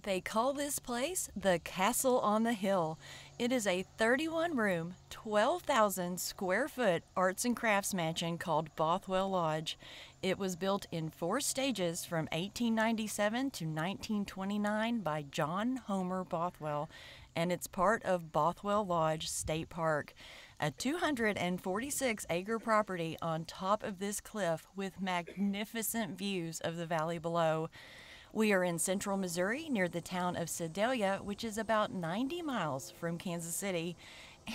They call this place the Castle on the Hill. It is a 31-room, 12,000 square foot arts and crafts mansion called Bothwell Lodge. It was built in 4 stages from 1897 to 1929 by John Homer Bothwell, and it's part of Bothwell Lodge State Park, a 246-acre property on top of this cliff with magnificent views of the valley below. We are in central Missouri near the town of Sedalia, which is about 90 miles from Kansas City.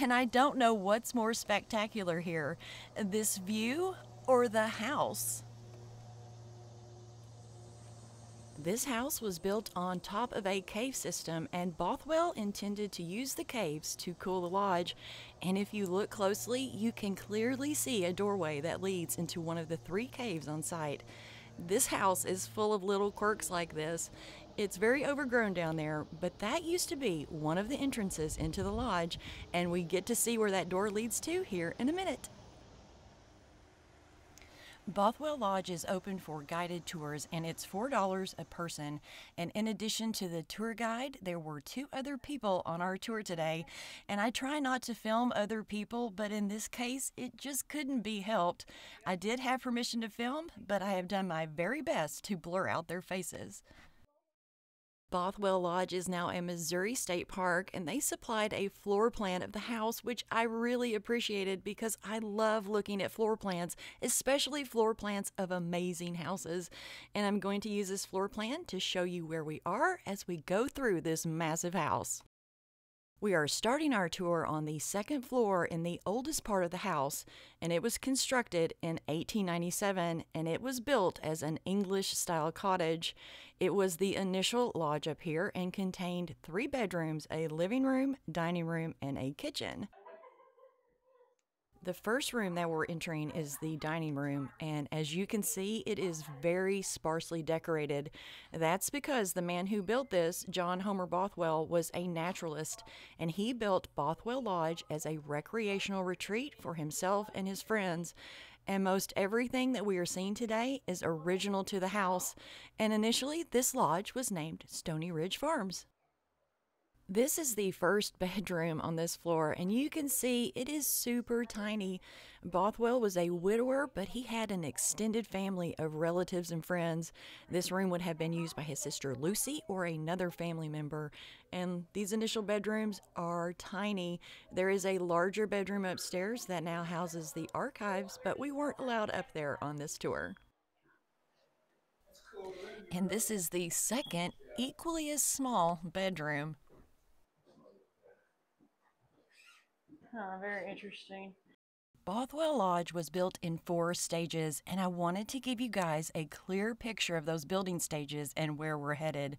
And I don't know what's more spectacular here, this view or the house. This house was built on top of a cave system, and Bothwell intended to use the caves to cool the lodge. And if you look closely, you can clearly see a doorway that leads into one of the 3 caves on site. This house is full of little quirks like this. It's very overgrown down there, but that used to be one of the entrances into the lodge, and we get to see where that door leads to here in a minute. Bothwell Lodge is open for guided tours, and it's $4 a person. And in addition to the tour guide, there were 2 other people on our tour today. And I try not to film other people, but in this case, it just couldn't be helped. I did have permission to film, but I have done my very best to blur out their faces. Bothwell Lodge is now a Missouri State Park, and they supplied a floor plan of the house, which I really appreciated because I love looking at floor plans, especially floor plans of amazing houses. And I'm going to use this floor plan to show you where we are as we go through this massive house. We are starting our tour on the 2nd floor in the oldest part of the house, and it was constructed in 1897, and it was built as an English-style cottage. It was the initial lodge up here and contained 3 bedrooms, a living room, dining room, and a kitchen. The first room that we're entering is the dining room, and as you can see, it is very sparsely decorated. That's because the man who built this, John Homer Bothwell, was a naturalist, and he built Bothwell Lodge as a recreational retreat for himself and his friends. And most everything that we are seeing today is original to the house, and initially this lodge was named Stony Ridge Farms. This is the first bedroom on this floor, and you can see it is super tiny. Bothwell was a widower, but he had an extended family of relatives and friends. This room would have been used by his sister Lucy or another family member, and these initial bedrooms are tiny. There is a larger bedroom upstairs that now houses the archives, but we weren't allowed up there on this tour. And this is the second, equally as small bedroom. Very interesting. Bothwell Lodge was built in 4 stages, and I wanted to give you guys a clear picture of those building stages and where we're headed.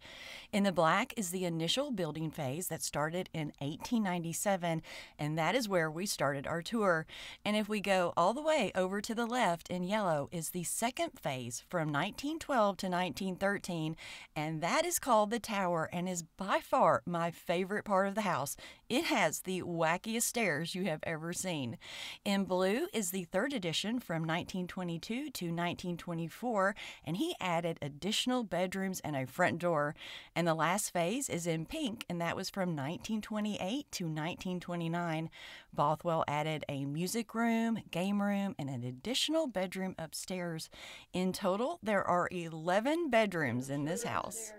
In the black is the initial building phase that started in 1897, and that is where we started our tour. And if we go all the way over to the left in yellow is the second phase from 1912 to 1913, and that is called the tower and is by far my favorite part of the house. It has the wackiest stairs you have ever seen. In blue is the 3rd edition from 1922 to 1924, and he added additional bedrooms and a front door. And the last phase is in pink, and that was from 1928 to 1929. Bothwell added a music room, game room, and an additional bedroom upstairs. In total, there are 11 bedrooms in this house.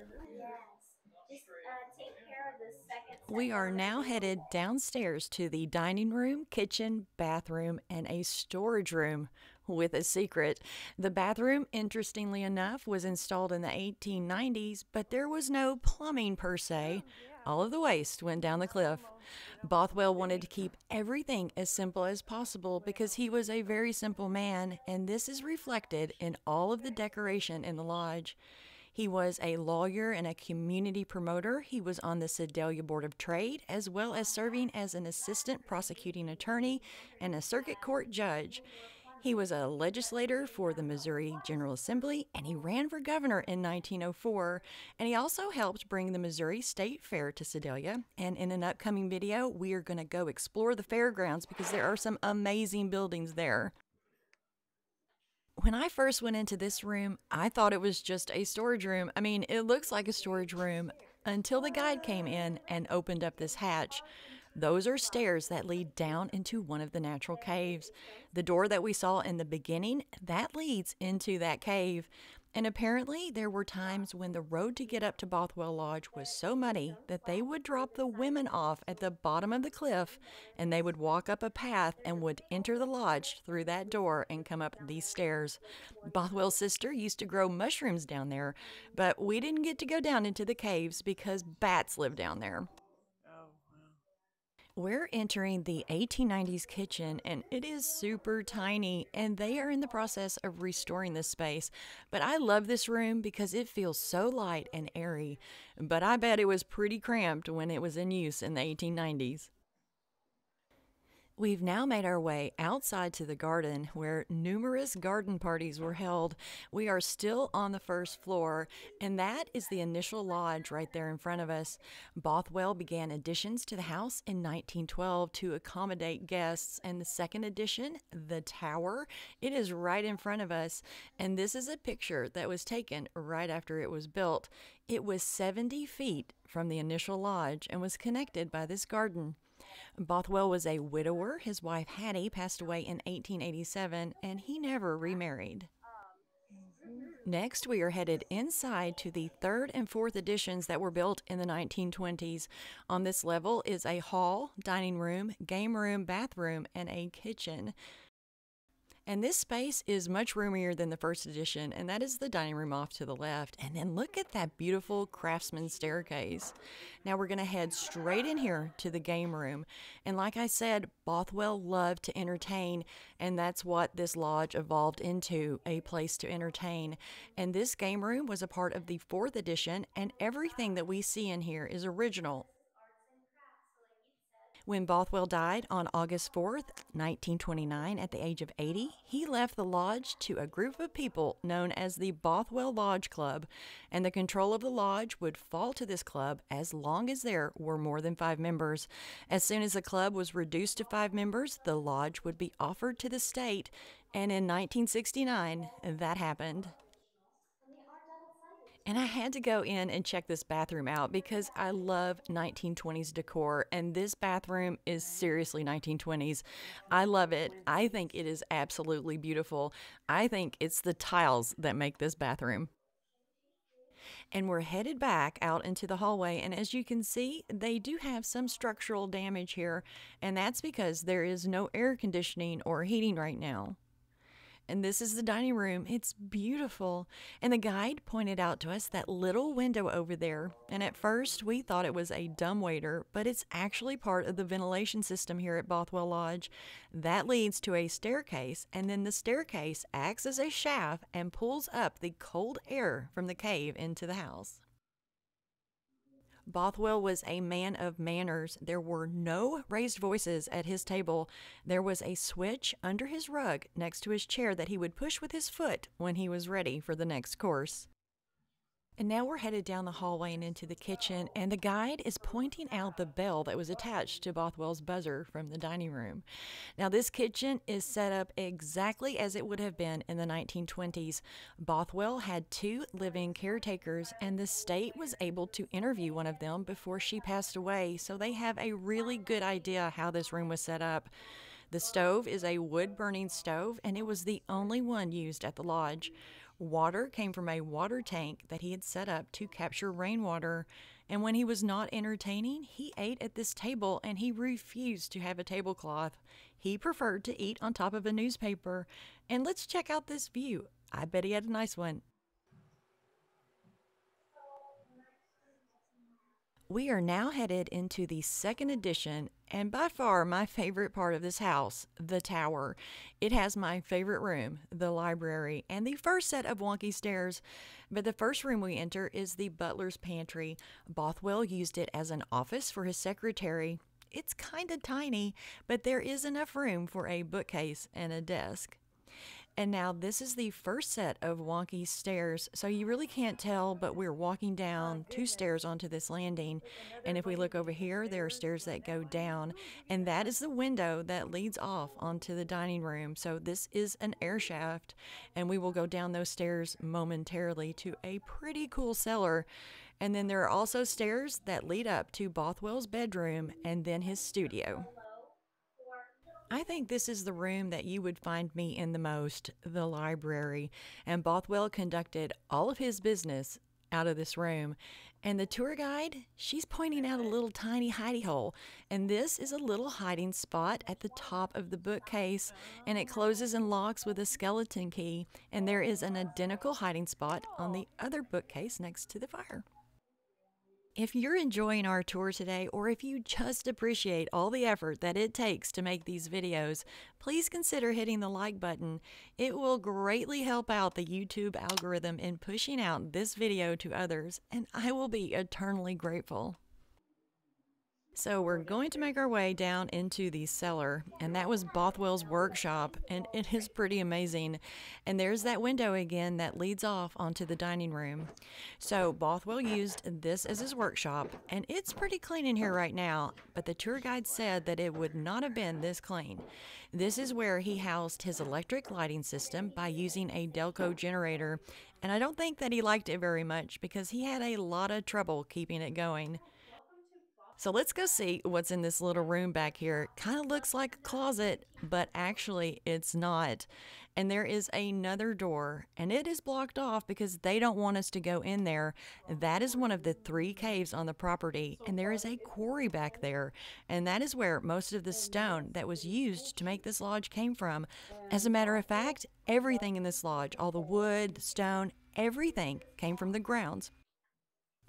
We are now headed downstairs to the dining room, kitchen, bathroom, and a storage room with a secret. The bathroom, interestingly enough, was installed in the 1890s, but there was no plumbing per se. All of the waste went down the cliff. Bothwell wanted to keep everything as simple as possible because he was a very simple man, and this is reflected in all of the decoration in the lodge. He was a lawyer and a community promoter. He was on the Sedalia Board of Trade, as well as serving as an assistant prosecuting attorney and a circuit court judge. He was a legislator for the Missouri General Assembly, and he ran for governor in 1904. And he also helped bring the Missouri State Fair to Sedalia. And in an upcoming video, we are going to go explore the fairgrounds because there are some amazing buildings there. When I first went into this room, I thought it was just a storage room. I mean, it looks like a storage room until the guide came in and opened up this hatch. Those are stairs that lead down into one of the natural caves. The door that we saw in the beginning, that leads into that cave. And apparently there were times when the road to get up to Bothwell Lodge was so muddy that they would drop the women off at the bottom of the cliff, and they would walk up a path and would enter the lodge through that door and come up these stairs. Bothwell's sister used to grow mushrooms down there, but we didn't get to go down into the caves because bats live down there. We're entering the 1890s kitchen, and it is super tiny, and they are in the process of restoring this space. But I love this room because it feels so light and airy, but I bet it was pretty cramped when it was in use in the 1890s. We've now made our way outside to the garden where numerous garden parties were held. We are still on the first floor, and that is the initial lodge right there in front of us. Bothwell began additions to the house in 1912 to accommodate guests, and the second addition, the tower, it is right in front of us, and this is a picture that was taken right after it was built. It was 70 feet from the initial lodge and was connected by this garden. Bothwell was a widower. His wife Hattie passed away in 1887, and he never remarried. Next, we are headed inside to the third and fourth additions that were built in the 1920s. On this level is a hall, dining room, game room, bathroom, and a kitchen. And this space is much roomier than the first addition, and that is the dining room off to the left. And then look at that beautiful craftsman staircase. Now we're going to head straight in here to the game room. And like I said, Bothwell loved to entertain, and that's what this lodge evolved into, a place to entertain. And this game room was a part of the fourth addition, and everything that we see in here is original. When Bothwell died on August 4th, 1929, at the age of 80, he left the lodge to a group of people known as the Bothwell Lodge Club, and the control of the lodge would fall to this club as long as there were more than 5 members. As soon as the club was reduced to 5 members, the lodge would be offered to the state, and in 1969, that happened. And I had to go in and check this bathroom out because I love 1920s decor, and this bathroom is seriously 1920s. I love it. I think it is absolutely beautiful. I think it's the tiles that make this bathroom. And we're headed back out into the hallway, and as you can see, they do have some structural damage here, and that's because there is no air conditioning or heating right now. And this is the dining room. It's beautiful. And the guide pointed out to us that little window over there. And at first we thought it was a dumbwaiter, but it's actually part of the ventilation system here at Bothwell Lodge. That leads to a staircase, and then the staircase acts as a shaft and pulls up the cold air from the cave into the house. Bothwell was a man of manners. There were no raised voices at his table. There was a switch under his rug next to his chair that he would push with his foot when he was ready for the next course. And now we're headed down the hallway and into the kitchen, and the guide is pointing out the bell that was attached to Bothwell's buzzer from the dining room. Now this kitchen is set up exactly as it would have been in the 1920s. Bothwell had 2 living caretakers, and the state was able to interview one of them before she passed away, so they have a really good idea how this room was set up. The stove is a wood-burning stove, and it was the only one used at the lodge. Water came from a water tank that he had set up to capture rainwater, and when he was not entertaining, he ate at this table, and he refused to have a tablecloth. He preferred to eat on top of a newspaper. And let's check out this view. I bet he had a nice one. We are now headed into the second addition, and by far my favorite part of this house, the tower. It has my favorite room, the library, and the first set of wonky stairs. But the first room we enter is the butler's pantry. Bothwell used it as an office for his secretary. It's kind of tiny, but there is enough room for a bookcase and a desk. And now this is the first set of wonky stairs, so you really can't tell, but we're walking down 2 stairs onto this landing. And if we look over here, there are stairs that go down, and that is the window that leads off onto the dining room. So this is an air shaft, and we will go down those stairs momentarily to a pretty cool cellar. And then there are also stairs that lead up to Bothwell's bedroom and then his studio. I think this is the room that you would find me in the most, the library. And Bothwell conducted all of his business out of this room. And the tour guide, she's pointing out a little tiny hidey hole. And this is a little hiding spot at the top of the bookcase. And it closes and locks with a skeleton key. And there is an identical hiding spot on the other bookcase next to the fire. If you're enjoying our tour today, or if you just appreciate all the effort that it takes to make these videos, please consider hitting the like button. It will greatly help out the YouTube algorithm in pushing out this video to others, and I will be eternally grateful. So we're going to make our way down into the cellar, and that was Bothwell's workshop, and it is pretty amazing. And there's that window again that leads off onto the dining room. So Bothwell used this as his workshop, and it's pretty clean in here right now, but the tour guide said that it would not have been this clean. This is where he housed his electric lighting system by using a Delco generator, and I don't think that he liked it very much because he had a lot of trouble keeping it going. So let's go see what's in this little room back here. Kind of looks like a closet, but actually it's not. And there is another door, and it is blocked off because they don't want us to go in there. That is one of the 3 caves on the property, and there is a quarry back there. And that is where most of the stone that was used to make this lodge came from. As a matter of fact, everything in this lodge, all the wood, the stone, everything came from the grounds.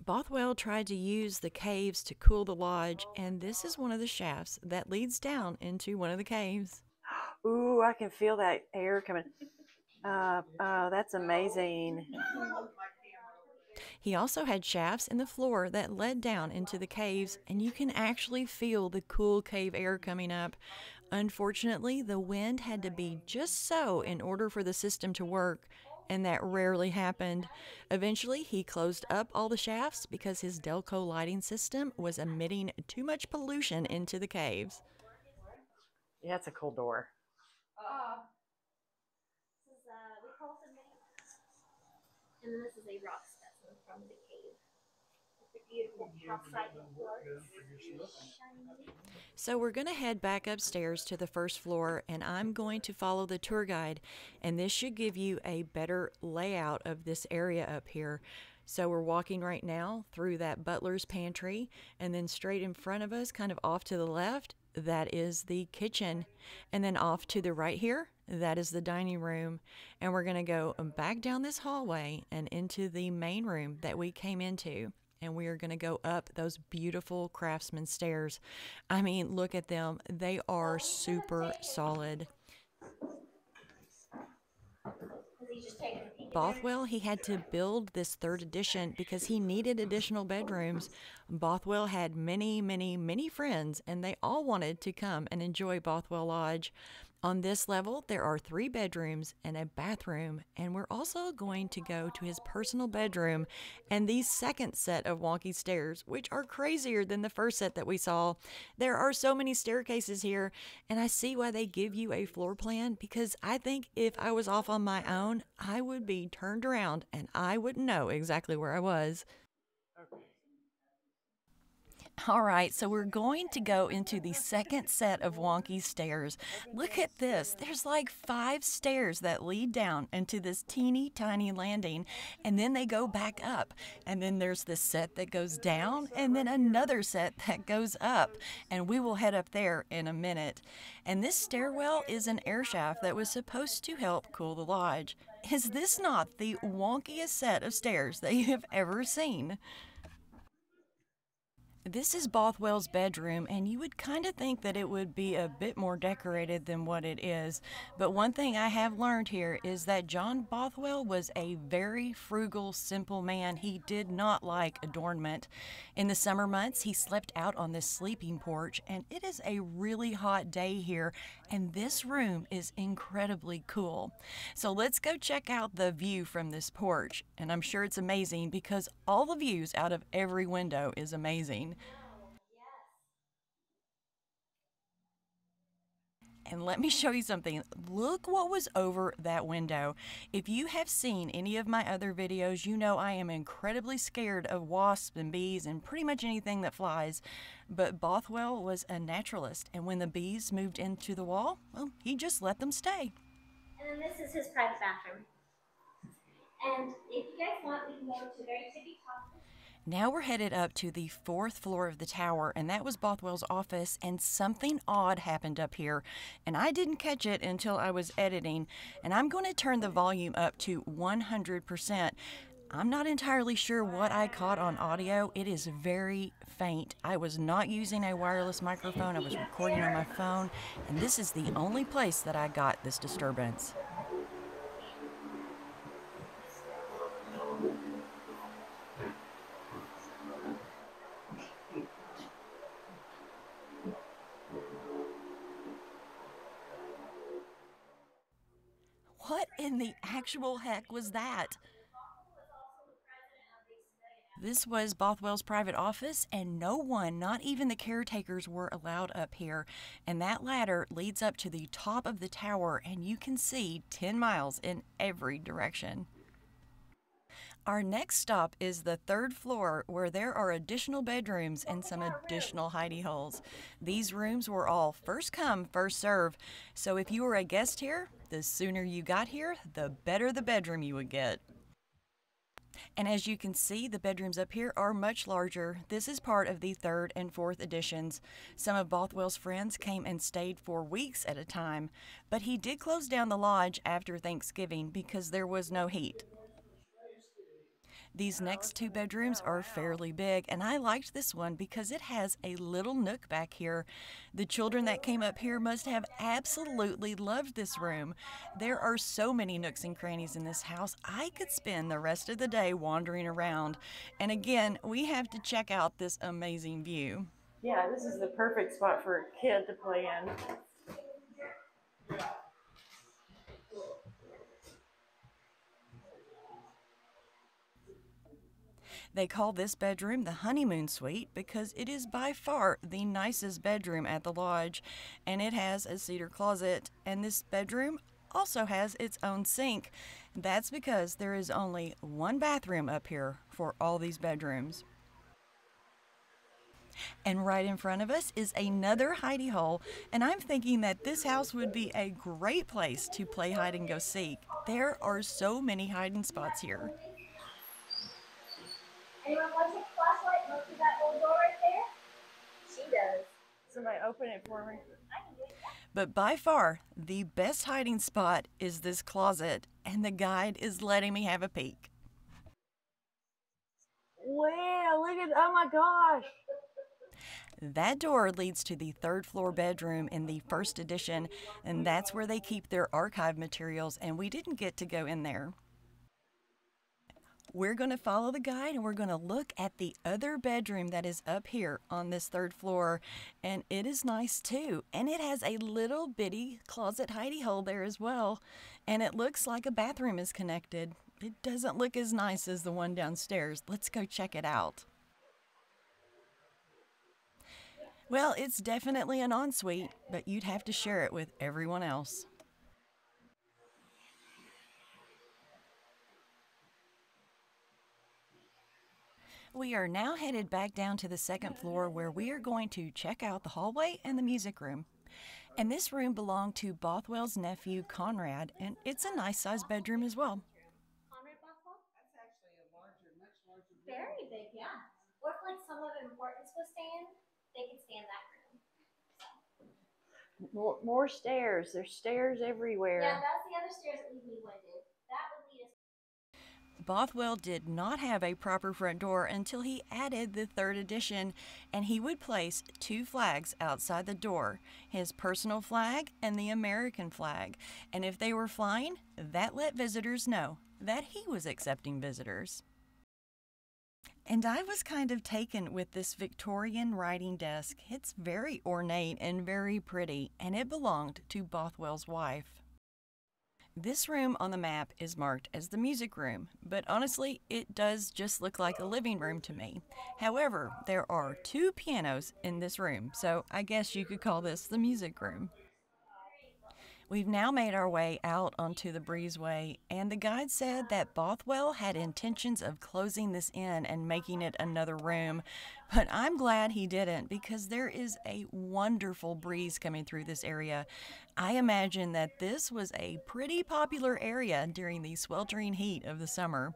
Bothwell tried to use the caves to cool the lodge, and this is one of the shafts that leads down into one of the caves. Ooh, I can feel that air coming. Oh, that's amazing. He also had shafts in the floor that led down into the caves, and you can actually feel the cool cave air coming up. Unfortunately, the wind had to be just so in order for the system to work, and that rarely happened. Eventually, he closed up all the shafts because his Delco lighting system was emitting too much pollution into the caves. Yeah, it's a cool door. This is, we call it the mini. And then this is a rock specimen from the cave. It's a beautiful calcite quartz. So we're going to head back upstairs to the first floor, and I'm going to follow the tour guide, and this should give you a better layout of this area up here. So we're walking right now through that butler's pantry, and then straight in front of us, kind of off to the left, that is the kitchen. And then off to the right here, that is the dining room. And we're going to go back down this hallway and into the main room that we came into. And we are going to go up those beautiful craftsman stairs. I mean, look at them. They are super solid. Bothwell, he had to build this 3rd edition because he needed additional bedrooms. Bothwell had many, many, many friends, and they all wanted to come and enjoy Bothwell Lodge. On this level, there are 3 bedrooms and a bathroom, and we're also going to go to his personal bedroom and the second set of wonky stairs, which are crazier than the first set that we saw. There are so many staircases here, and I see why they give you a floor plan, because I think if I was off on my own, I would be turned around and I wouldn't know exactly where I was. All right, so we're going to go into the second set of wonky stairs. Look at this. There's like 5 stairs that lead down into this teeny tiny landing, and then they go back up. And then there's this set that goes down, and then another set that goes up. And we will head up there in a minute. And this stairwell is an air shaft that was supposed to help cool the lodge. Is this not the wonkiest set of stairs that you have ever seen? This is Bothwell's bedroom, and you would kind of think that it would be a bit more decorated than what it is. But one thing I have learned here is that John Bothwell was a very frugal, simple man. He did not like adornment. In the summer months, he slept out on this sleeping porch, and it is a really hot day here, and this room is incredibly cool. So let's go check out the view from this porch, and I'm sure it's amazing because all the views out of every window is amazing. And let me show you something. Look what was over that window. If you have seen any of my other videos, you know I am incredibly scared of wasps and bees and pretty much anything that flies. But Bothwell was a naturalist, and when the bees moved into the wall, well, he just let them stay. And then this is his private bathroom. And if you guys want, we can go to the very tippy top. Now we're headed up to the 4th floor of the tower, and that was Bothwell's office, and something odd happened up here, and I didn't catch it until I was editing, and I'm going to turn the volume up to 100%. I'm not entirely sure what I caught on audio. It is very faint. I was not using a wireless microphone. I was recording on my phone, and this is the only place that I got this disturbance. What in the actual heck was that? This was Bothwell's private office, and no one, not even the caretakers, were allowed up here. And that ladder leads up to the top of the tower, and you can see 10 miles in every direction. Our next stop is the 3rd floor, where there are additional bedrooms and some additional hidey holes. These rooms were all first come, first serve. So if you were a guest here, the sooner you got here, the better the bedroom you would get. And as you can see, the bedrooms up here are much larger. This is part of the 3rd and 4th editions. Some of Bothwell's friends came and stayed for weeks at a time, but he did close down the lodge after Thanksgiving because there was no heat. These next 2 bedrooms are fairly big, and I liked this one because it has a little nook back here. The children that came up here must have absolutely loved this room. There are so many nooks and crannies in this house. I could spend the rest of the day wandering around. And again, we have to check out this amazing view. Yeah, this is the perfect spot for a kid to play in. They call this bedroom the honeymoon suite because it is by far the nicest bedroom at the lodge, and it has a cedar closet, and this bedroom also has its own sink. That's because there is only one bathroom up here for all these bedrooms. And right in front of us is another hidey hole, and I'm thinking that this house would be a great place to play hide and go seek. There are so many hiding spots here. Anyone want to take a flashlight and look through that old door right there? She does. Somebody open it for me. I can do it. But by far, the best hiding spot is this closet, and the guide is letting me have a peek. Wow, look at, oh my gosh. That door leads to the 3rd floor bedroom in the 1st edition, and that's where they keep their archive materials, and we didn't get to go in there. We're going to follow the guide, and we're going to look at the other bedroom that is up here on this 3rd floor, and it is nice too, and it has a little bitty closet hidey hole there as well, and it looks like a bathroom is connected. It doesn't look as nice as the one downstairs. Let's go check it out. Well, it's definitely an ensuite, but you'd have to share it with everyone else. We are now headed back down to the 2nd floor, where we are going to check out the hallway and the music room. And this room belonged to Bothwell's nephew, Conrad, and it's a nice-sized bedroom as well. Conrad Bothwell? That's actually a larger, much larger room. Very big, yeah. Or if like someone of importance was staying, they could stay in that room. More stairs. There's stairs everywhere. Yeah, that's the other stairs that lead me winded. That would lead us. Bothwell did not have a proper front door until he added the 3rd edition, and he would place 2 flags outside the door, his personal flag and the American flag. And if they were flying, that let visitors know that he was accepting visitors. And I was kind of taken with this Victorian writing desk. It's very ornate and very pretty, and it belonged to Bothwell's wife. This room on the map is marked as the music room, but honestly, it does just look like a living room to me. However, there are 2 pianos in this room, so I guess you could call this the music room. We've now made our way out onto the breezeway, and the guide said that Bothwell had intentions of closing this in and making it another room, but I'm glad he didn't because there is a wonderful breeze coming through this area. I imagine that this was a pretty popular area during the sweltering heat of the summer.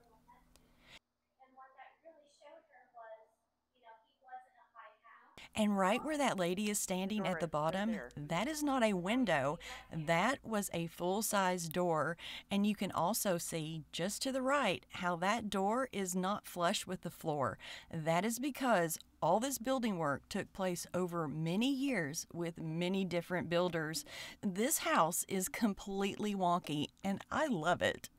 And what that really showed her was, he wasn't a high house. And right where that lady is standing at the bottom, that is not a window, that was a full-size door. And you can also see just to the right how that door is not flush with the floor. That is because all this building work took place over many years with many different builders. This house is completely wonky, and I love it.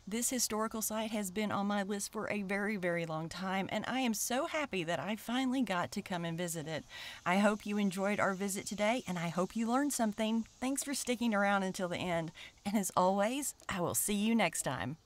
This historical site has been on my list for a very, very long time, and I am so happy that I finally got to come and visit it. I hope you enjoyed our visit today, and I hope you learned something. Thanks for sticking around until the end. And as always, I will see you next time.